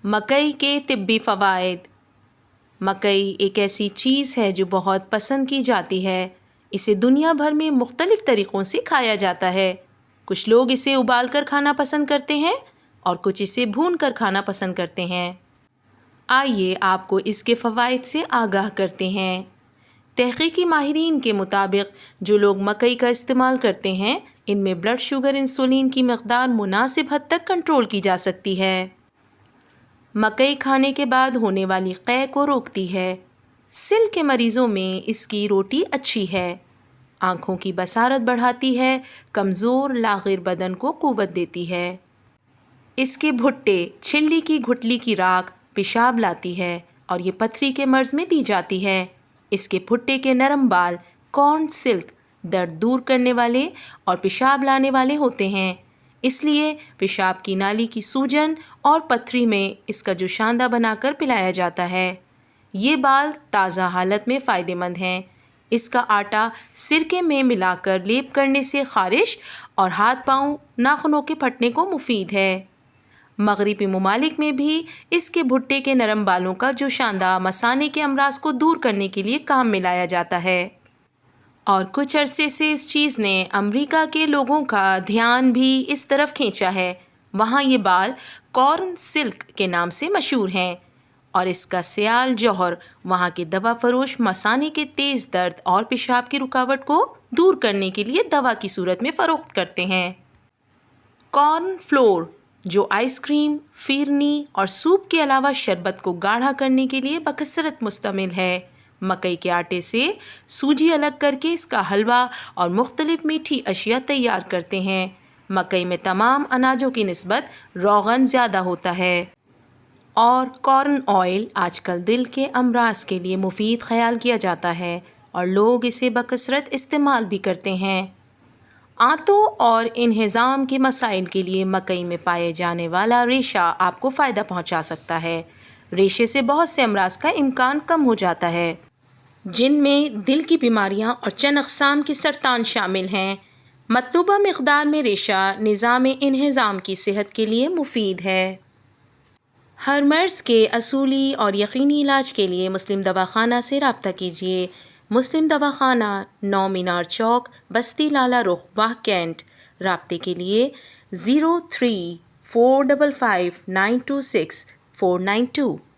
مکئی کے طبی فوائد۔ مکئی ایک ایسی چیز ہے جو بہت پسند کی جاتی ہے۔ اسے دنیا بھر میں مختلف طریقوں سے کھایا جاتا ہے۔ کچھ لوگ اسے ابال کر کھانا پسند کرتے ہیں اور کچھ اسے بھون کر کھانا پسند کرتے ہیں۔ آئیے آپ کو اس کے فوائد سے آگاہ کرتے ہیں۔ تحقیقی ماہرین کے مطابق جو لوگ مکئی کا استعمال کرتے ہیں ان میں بلڈ شوگر انسولین کی مقدار مناسب حد تک کنٹرول کی جا سکتی ہے۔ مکئی کھانے کے بعد ہونے والی قے کو روکتی ہے۔ سل کے مریضوں میں اس کی روٹی اچھی ہے۔ آنکھوں کی بصارت بڑھاتی ہے، کمزور لاغر بدن کو قوت دیتی ہے۔ اس کے بھٹے چھلی کی گھٹلی کی راکھ پیشاب لاتی ہے اور یہ پتھری کے مرض میں دی جاتی ہے۔ اس کے بھٹے کے نرم بال کارن سلک درد دور کرنے والے اور پیشاب لانے والے ہوتے ہیں، اس لیے پیشاب کی نالی کی سوجن اور پتھری میں اس کا جوشاندہ بنا کر پلایا جاتا ہے۔ یہ بال تازہ حالت میں فائدہ مند ہیں۔ اس کا آٹا سرکے میں ملا کر لیپ کرنے سے خارش اور ہاتھ پاؤں ناخنوں کے پھٹنے کو مفید ہے۔ مغربی ممالک میں بھی اس کے بھٹے کے نرم بالوں کا جوشاندہ مثانے کے امراض کو دور کرنے کے لیے کام میں لایا جاتا ہے۔ اور کچھ عرصے سے اس چیز نے امریکہ کے لوگوں کا دھیان بھی اس طرف کھینچا ہے۔ وہاں یہ بال کارن سلک کے نام سے مشہور ہیں اور اس کا سیال جوہر وہاں کے دوا فروش مثانے کے تیز درد اور پیشاب کی رکاوٹ کو دور کرنے کے لیے دوا کی صورت میں فروخت کرتے ہیں۔ کارن فلور جو آئس کریم، فیرنی اور سوپ کے علاوہ شربت کو گاڑھا کرنے کے لیے بکثرت مستعمل ہے۔ مکئی کے آٹے سے سوجی الگ کر کے اس کا حلوہ اور مختلف میٹھی اشیاء تیار کرتے ہیں۔ مکئی میں تمام اناجوں کی نسبت روغن زیادہ ہوتا ہے اور کارن آئل آج کل دل کے امراض کے لیے مفید خیال کیا جاتا ہے اور لوگ اسے بکثرت استعمال بھی کرتے ہیں۔ آنتوں اور انہضام کے مسائل کے لیے مکئی میں پائے جانے والا ریشہ آپ کو فائدہ پہنچا سکتا ہے۔ ریشے سے بہت سے امراض کا امکان کم ہو جاتا ہے، جن میں دل کی بیماریاں اور چند اقسام کے سرطان شامل ہیں۔ مطلوبہ مقدار میں ریشہ نظام انہضام کی صحت کے لیے مفید ہے۔ ہر مرض کے اصولی اور یقینی علاج کے لیے مسلم دواخانہ سے رابطہ کیجیے۔ مسلم دواخانہ، 9 مینار چوک، بستی لالہ رخ، واہ کینٹ۔ رابطے کے لیے 03455926 492